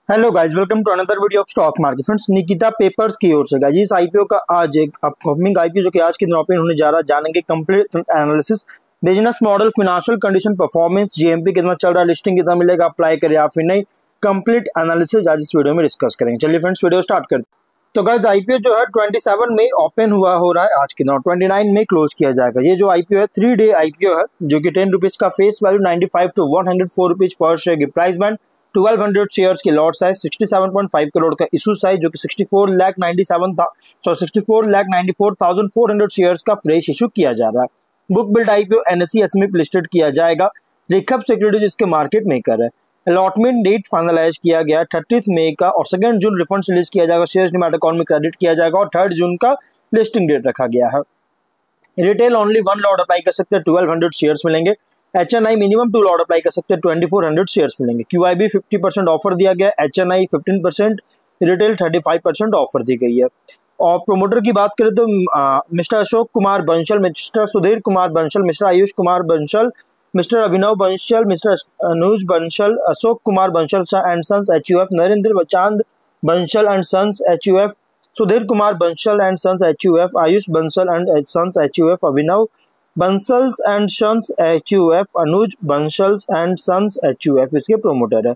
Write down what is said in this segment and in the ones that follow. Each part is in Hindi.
Hello guys, welcome to another video of stock market. Friends, Nikita papers की ओर से गाइस इस आईपीओ का आज एक अपकमिंग आईपीओ जो कि आज के दिन ओपन होने जा रहा है, जानेंगे complete analysis, business model, financial condition, performance, GMP कितना चल रहा है, लिस्टिंग कितना मिलेगा, अप्लाई करे या फिर नहीं, कंप्लीट एनालिसिस आज इस वीडियो में डिस्कस करेंगे। चलिए फ्रेंड्स, वीडियो स्टार्ट करते हैं। तो गाइस, आईपीओ जो है 27 में ओपन हुआ हो रहा है आज के दिन, 29 में क्लोज किया जाएगा। ये जो आईपीओ है 3 डे आईपीओ है, जो कि 10 रुपीज का फेस वैल्यू, 95 टू 104 रुपीज पर शेयर की प्राइस बैंड, 1200 शेयर्स की लॉट साइज, 67.5 करोड़ का इशू साइज, जो कि 64,94,400 शेयर्स का फ्रेश इशू किया जा रहा है। Book build IPO NSE SME listed किया जाएगा। रिखब सिक्योरिटीज इसके मार्केट मेकर है। अलॉटमेंट डेट फाइनलाइज किया गया 30 मई का, और 2 जून रिफंड रिलीज किया जाएगा, शेयर्स डिमैट अकाउंट में क्रेडिट किया जाएगा, और 3 जून का लिस्टिंग डेट रखा गया है। रिटेल ओनली 1 लॉट अप्लाई कर सकते हैं, 1200 शेयर्स मिलेंगे। एचएनआई मिनिमम 2 लॉट अप्लाई कर सकते हैं, 2400 शेयर्स मिलेंगे। क्यूआईबी 50% ऑफर दिया गया, एचएनआई 15%, रिटेल 35% ऑफर दी गई है। और प्रोमोटर की बात करें तो mister Ashok Kumar Bansal, mister Sudhir Kumar Bansal, mister Ayush Kumar Bansal, mister Abhinav Bansal, mister Anuj Bansal, Ashok Kumar Bansal and sons HUF, Narendra Chand Bansal and sons HUF, Sudhir Kumar Bansal and sons HUF, Ayush Bansal and sons HUF, Abhinav Bansals and sons HUF, Anuj Bansals and sons HUF इसके प्रोमोटर है,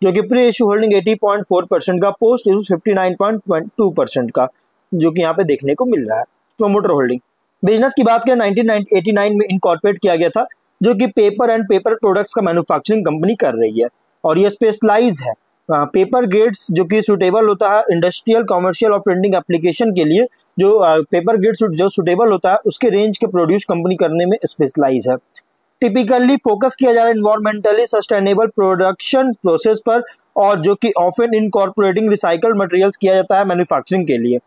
जो कि प्री इशू होल्डिंग 80.4% का, पोस्ट इशू 59.2% का, जो कि यहाँ पे देखने को मिल रहा है। प्रोमोटर होल्डिंग बिजनेस की बात करें, 1989 में इनकॉर्पोरेट किया गया था, जो कि पेपर एंड पेपर प्रोडक्ट्स का मैन्युफैक्चरिंग कंपनी कर रही है, और ये स्पेशलाइज है पेपर ग्रेड्स, जो कि सुटेबल होता है इंडस्ट्रियल, कमर्शियल और प्रिंटिंग एप्लीकेशन के लिए। जो पेपर ग्रेड्स जो सुटेबल होता है उसके रेंज के प्रोड्यूस कंपनी करने में स्पेशलाइज है। टिपिकली फोकस किया जा रहा है इन्वायरमेंटली सस्टेनेबल प्रोडक्शन प्रोसेस पर, और जो कि ऑफन इनकॉर्पोरेटिंग रिसाइकल्ड मटेरियल्स किया जाता है मैन्युफैक्चरिंग के लिए।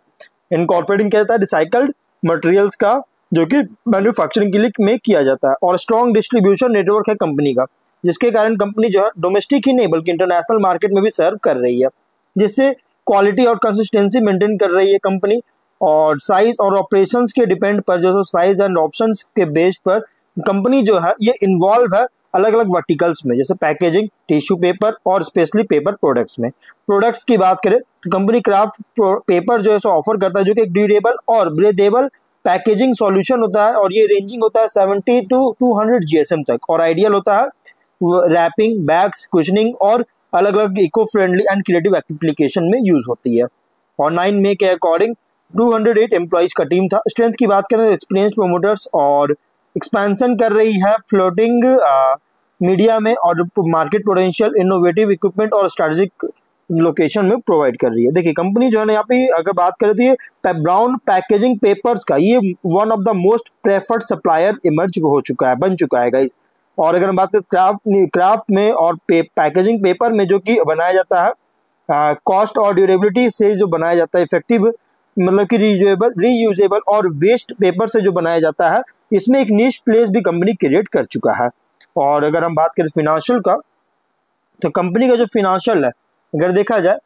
इनकॉर्पोरेटिंग किया जाता है रिसाइकल्ड मटेरियल्स का, जो कि मैन्युफैक्चरिंग के लिए में किया जाता है। और स्ट्रॉन्ग डिस्ट्रीब्यूशन नेटवर्क है कंपनी का, जिसके कारण कंपनी जो है डोमेस्टिक ही नहीं बल्कि इंटरनेशनल मार्केट में भी सर्व कर रही है, जिससे क्वालिटी और कंसिस्टेंसी मेंटेन कर रही है कंपनी। और साइज और ऑपरेशंस के डिपेंड पर, जो साइज एंड ऑप्शंस के बेस पर कंपनी जो है ये इन्वॉल्व है अलग अलग वर्टिकल्स में, जैसे पैकेजिंग, टिश्यू पेपर और स्पेशली पेपर प्रोडक्ट्स में। प्रोडक्ट्स की बात करें तो कंपनी क्राफ्ट पेपर जो है सो ऑफर करता है, जो कि एक ड्यूरेबल और ब्रेदेबल पैकेजिंग सॉल्यूशन होता है, और ये रेंजिंग होता है 70 टू 200 जीएसएम तक, और आइडियल होता है रैपिंग, बैग्स, कुशनिंग और अलग अलग eco friendly and creative application में यूज होती है। और 9 मई के अकॉर्डिंग 208 एम्प्लॉइज का टीम था। स्ट्रेंथ की बात करें तो एक्सपीरियंस प्रोमोटर्स, और एक्सपेंशन कर रही है फ्लोटिंग मीडिया में, और मार्केट पोटेंशियल, इनोवेटिव इक्विपमेंट और स्ट्रेटेजिक लोकेशन में प्रोवाइड कर रही है। देखिए कंपनी जो है ना, यहाँ पे अगर बात करें तो ये ब्राउन पैकेजिंग पेपर्स का ये one of the most preferred supplier emerge हो चुका है, बन चुका है गाइस। और अगर हम बात करें क्राफ्ट में और पैकेजिंग पेपर में, जो कि बनाया जाता है कॉस्ट और ड्यूरेबिलिटी से जो बनाया जाता है, इफेक्टिव मतलब कि रीयूजेबल और वेस्ट पेपर से जो बनाया जाता है, इसमें एक निश प्लेस भी कंपनी क्रिएट कर चुका है। और अगर हम बात करें फिनेंशियल का, तो कंपनी का जो फिनेंशियल है अगर देखा जाए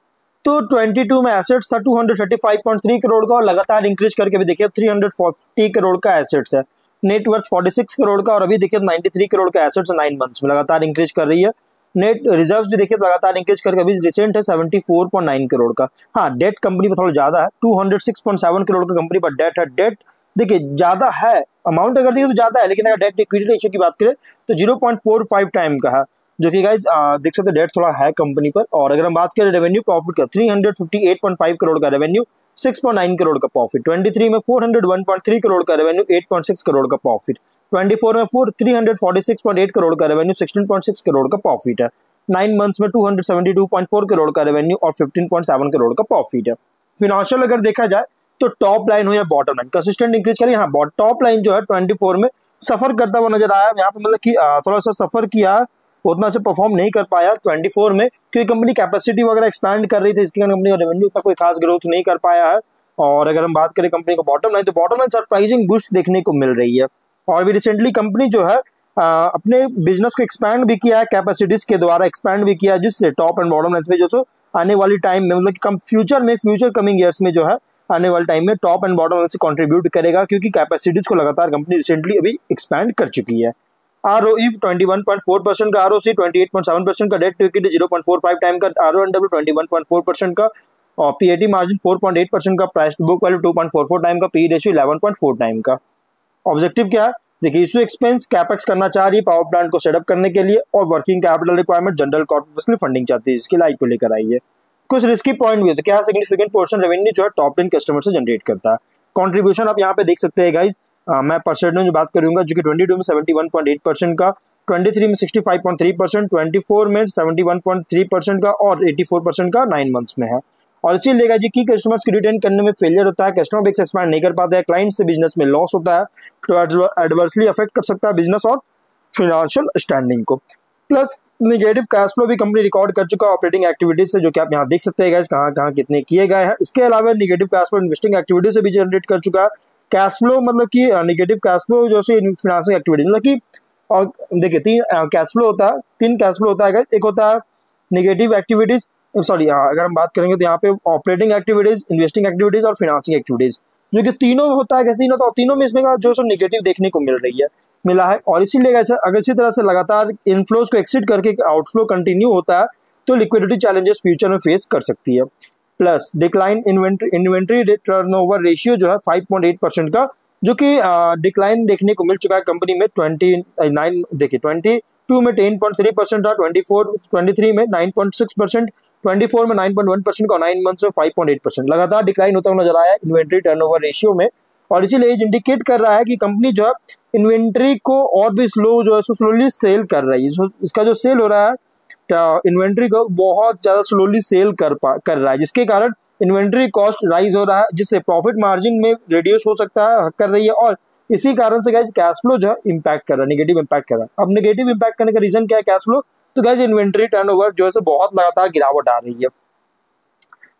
तो 22 में एसेट्स था 235.3 करोड़ का, और लगातार इंक्रीज करके भी देखिए 340 करोड़ का एसेट्स है। नेटवर्थ 46 करोड़ का, और अभी देखिए 93 करोड़ का एसेट्स 9 मंथ्स में लगातार इंक्रीज कर रही है। नेट रिजर्व्स भी देखिए लगातार इंक्रीज करके अभी रिसेंट है 74.9 करोड़ का। हाँ, डेट कंपनी पर थोड़ा ज्यादा है, 206.7 करोड़ का कंपनी पर डेट है। डेट देखिए ज्यादा है, अमाउंट अगर देखिए तो ज्यादा है, लेकिन अगर डेट इक्विटी रेशियो की बात करें तो 0.45 टाइम का है, जो कि गाइज देख सकते हैं डेट थोड़ा है कंपनी पर। और अगर हम बात करें रेवेन्यू प्रॉफिट का, 358.5 करोड़ का रेवेन्यू, 6.9 करोड़ का प्रॉफिट। 23 में 401.3 करोड़ का रेवेन्यू, 8.6 करोड़ का प्रॉफिट। 24 में 346.8 करोड़ का रेवेन्यू, 16.6 करोड़ का प्रॉफिट है। 9 मंथ्स में 272.4 करोड़ का रेवेन्यू और 15.7 करोड़ का प्रॉफिट है। फिनेंशियल अगर देखा जाए तो टॉप लाइन हो या बॉटम लाइन कंसिस्टेंट इंक्रीज करिए। हाँ, टॉप लाइन जो है 24 में सफर करता हुआ नजर आया, यहाँ पे मतलब कि थोड़ा सा सफर किया, उतना अच्छा परफॉर्म नहीं कर पाया 24 में, क्योंकि कंपनी कैपेसिटी वगैरह एक्सपैंड कर रही थी, इसके कारण कंपनी का रेवेन्यू का कोई खास ग्रोथ नहीं कर पाया है। और अगर हम बात करें कंपनी का बॉटम लाइन, तो बॉटम लाइन सरप्राइजिंग बूस्ट देखने को मिल रही है। और भी रिसेंटली कंपनी जो है अपने बिजनेस को एक्सपैंड भी किया है, कैपेसिटीज के द्वारा एक्सपैंड भी किया, जिससे टॉप एंड बॉटम लाइन पे जो सो आने वाली टाइम में मतलब कि कम फ्यूचर कमिंग ईयर्स में जो है आने वाले टाइम में टॉप एंड बॉटम लाइन से कंट्रीब्यूट करेगा, क्योंकि कैपेसिटीज को लगातार कंपनी रिसेंटली अभी एक्सपैंड कर चुकी है। ROE 21.4% का, ROC 28.7% का, डेट टू इक्विटी 0.45 टाइम का, RONW 21.4% का, और PAT मार्जिन 4.8% का, price to book value 2.44 time का, PE रेशियो 11.4 टाइम का। ऑब्जेक्टिव क्या है? देखिए, इशू एक्सपेंस कैपेक्स करना चाह रही है पावर प्लांट को सेटअप करने के लिए, और working capital requirement general corporate में फंडिंग चाहती है, इसके लिए IPO लेकर आई है। कुछ रिस्की पॉइंट भी होते हैं, क्या सिग्निफिकेंट पोर्शन रेवेन्यू जो है टॉप 10 कस्टमर से जनरेट करता है। कंट्रीब्यूशन आप यहाँ पे देख सकते हैं गाइज, मैं परसेंट में बात करूंगा, जो कि 22 में 71.8% का, 23 में 65.3%, 24 में 71.3% का, और 84% का 9 मंथ्स में है। और इसीलिए गाइज की कस्टमर्स को रिटेन करने में फेलियर होता है, कस्टमर बेस एक्सपैंड नहीं कर पाते हैं, क्लाइंट से बिजनेस में लॉस होता है, तो एडवर्सली अफेक्ट कर सकता है बिजनेस और फाइनेंशियल स्टैंडिंग को। प्लस निगेटिव कैश फ्लो भी कंपनी रिकॉर्ड कर चुका है ऑपरेटिंग एक्टिविटीज से, जो कि आप यहाँ देख सकते हैं गाइस कहाँ कहाँ कितने किए गए हैं। इसके अलावा negative cash flow investing activity से भी जनरेट कर चुका है। कैश फ्लो मतलब कि निगेटिव कैश फ्लो जो फाइनेंसिंग एक्टिविटीज, मतलब कि और देखिए तीन कैश फ्लो होता है, तीन कैश फ्लो होता है गाइस। एक होता है निगेटिव एक्टिविटीज, सॉरी अगर हम बात करेंगे तो यहाँ पे ऑपरेटिंग एक्टिविटीज, इन्वेस्टिंग एक्टिविटीज और फाइनेंसिंग एक्टिविटीज, जो कि तीनों में होता है। कैसे तीनों? तो तीनों में इसमें जो निगेटिव देखने को मिला है। और इसीलिए अगर इसी तरह से लगातार इनफ्लोज को एक्सिड करके आउटफ्लो कंटिन्यू होता है तो लिक्विडिटी चैलेंजेस फ्यूचर में फेस कर सकती है। Plus decline inventory turnover ratio जो है 5.8% का, जो कि डिक्लाइन देखने को मिल चुका है कंपनी में। 29 देखिए 22 में 10.3% था, 23 में 9.6%, 24 में 9.1% का, 9 मंथ्स में 5.8%। लगातार डिक्लाइन होता हुआ नजर आया इन्वेंट्री टर्नओवर रेशियो में, और इसीलिए इंडिकेट कर रहा है कि कंपनी जो है इन्वेंट्री को और भी स्लोली सेल कर रही है। इसका जो सेल हो रहा है इन्वेंट्री को बहुत ज्यादा स्लोली सेल कर रहा है, जिसके कारण इन्वेंट्री कॉस्ट राइज हो रहा है, जिससे प्रॉफिट मार्जिन में रिड्यूस हो सकता है, कर रही है, और इसी कारण से गाइस कैश फ्लो जो है इम्पैक्ट कर रहा है, निगेटिव इम्पैक्ट कर रहा है। अब निगेटिव इम्पैक्ट करने का रीजन क्या है कैश फ्लो? तो गाइस इन्वेंट्री टर्नओवर जो है बहुत लगातार गिरावट आ रही है।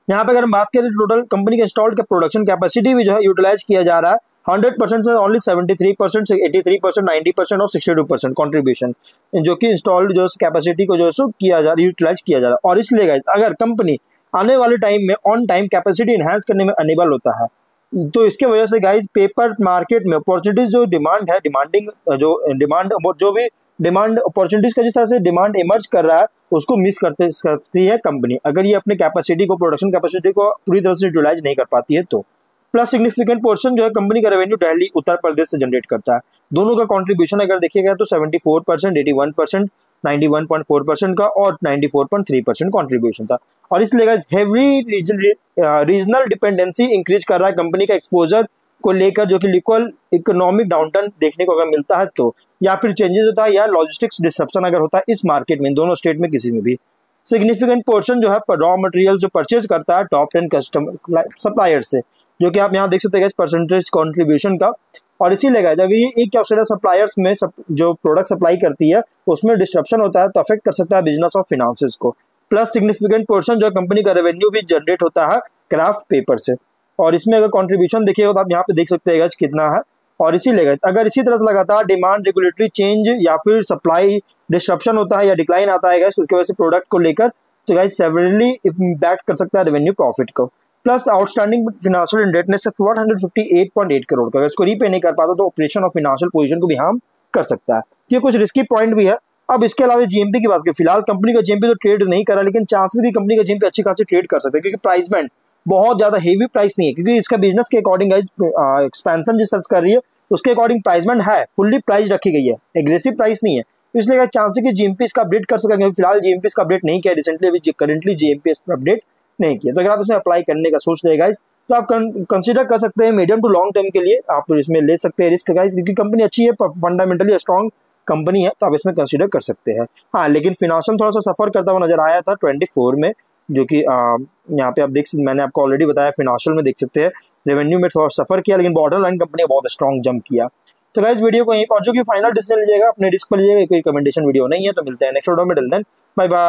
यहाँ पे अगर हम बात करें टोटल कंपनी के इंस्टॉल्ड प्रोडक्शन कैपेसिटी भी जो है यूटिलाइज किया जा रहा है 100% से ओनली 73%, 83%, 90% और 62% कंट्रीब्यूशन, जो कि इंस्टॉल्ड जो कैपेसिटी को जो है किया जा रहा है, यूटिलाइज किया जा रहा है। और इसलिए गाइस अगर कंपनी आने वाले टाइम में ऑन टाइम कैपेसिटी इनहेंस करने में अनेबल होता है, तो इसके वजह से गाइस पेपर मार्केट में अपॉर्चुनिटीज जो डिमांड है, जो भी डिमांड अपॉर्चुनिटीज का जिस तरह से डिमांड इमर्ज कर रहा है उसको मिस करती है कंपनी, अगर ये अपने कैपेसिटी को, प्रोडक्शन कैपेसिटी को पूरी तरह से यूटिलाइज नहीं कर पाती है तो। प्लस सिग्निफिकेंट पोर्शन जो है कंपनी का रेवेन्यू दिल्ली उत्तर प्रदेश से जनरेट करता है। दोनों का कंट्रीब्यूशन अगर देखिएगा तो 74%, 81%, 91.4% का और 94.3% कंट्रीब्यूशन था। और इसलिए हेवी रीजनल डिपेंडेंसी इंक्रीज कर रहा है कंपनी का एक्सपोजर को लेकर, जो कि लिक्वल इकोनॉमिक डाउनटर्न देखने को अगर मिलता है तो, या फिर चेंजेस होता है या लॉजिस्टिक्स डिसरप्शन अगर होता है इस मार्केट में, दोनों स्टेट में किसी में भी। सिग्निफिकेंट पोर्शन जो है रॉ मटेरियल जो परचेज करता है टॉप 10 कस्टमर सप्लायर से, जो कि आप यहाँ देख सकते हैं परसेंटेज कंट्रीब्यूशन का। और इसीलिए अगर ये एक ऑस्ट्रेलिया सप्लायर्स में जो प्रोडक्ट सप्लाई करती है उसमें डिस्ट्रप्शन होता है तो अफेक्ट कर सकता है बिजनेस और फाइनेंसेस को। प्लस सिग्निफिकेंट पोर्शन जो कंपनी का रेवेन्यू भी जनरेट होता है क्राफ्ट पेपर से, और इसमें अगर कंट्रीब्यूशन देखिएगा तो आप यहाँ पे देख सकते हैं कितना है। और इसीलिए अगर इसी तरह से लगातार डिमांड रेगुलेटरी चेंज या फिर सप्लाई डिस्ट्रप्शन होता है या डिक्लाइन आता है उसकी वजह से प्रोडक्ट को लेकर, तो गाइस सेवरली इम्पैक्ट कर सकता है रेवेन्यू प्रॉफिट को। Plus outstanding financial indebtedness 158.8 crore का, अगर इसको रीपे नहीं कर पाता तो ऑपरेशन और फाइनेंशियल पोजीशन को भी हार्म कर सकता है। ये कुछ रिस्की पॉइंट भी है। अब इसके अलावा जीएमपी की बात करें, फिलहाल कंपनी का जीएमपी तो ट्रेड नहीं कर रहा, लेकिन चांसेस भी कंपनी का जीएमपी अच्छी खासी ट्रेड कर सकते हैं, क्योंकि प्राइस बैंड बहुत ज्यादा हेवी प्राइस नहीं है, क्योंकि इसका बिजनेस के अकॉर्डिंग एक्सपेंशन जिस तरह कर रही है उसके अकॉर्डिंग प्राइस बैंड है, फुल्ली प्राइस रखी गई है, एग्रेसिव प्राइस नहीं है, इसलिए चांस है कि जीएमपी इसका अपडेट कर सकेंगे। फिलहाल जीएमपी इसका अपडेट नहीं किया रिसेंटली, अभी करंटली जीएमपी इस पर अपडेट नहीं किया। तो अगर आप इसमें अप्लाई करने का सोच रहे गाइस तो आप कंसीडर कर सकते हैं मीडियम टू लॉन्ग टर्म के लिए, आप इसमें ले सकते हैं रिस्क गाइस, क्योंकि कंपनी अच्छी है, फंडामेंटली स्ट्रॉन्ग कंपनी है, तो आप इसमें कंसीडर कर सकते हैं। हाँ, लेकिन फिनेंशियल थोड़ा सा सफर करता हुआ नजर आया था 24 में, जो कि यहाँ पे आप देख सकते, मैंने आपको ऑलरेडी बताया फिनेंशियल में देख सकते हैं रेवेन्यू में थोड़ा सफर किया, लेकिन बॉर्डर लाइन कंपनी ने बहुत स्ट्रॉन्ग जंप किया। तो गाइस वीडियो को यहीं पर, जो कि फाइनल डिसीजन लीजिएगा अपने रिस्क पर लीजिएगा, कोई रिकमेंडेशन वीडियो नहीं है। तो मिलते हैं नेक्स्ट वीडियो में, टिल देन बाय बाय।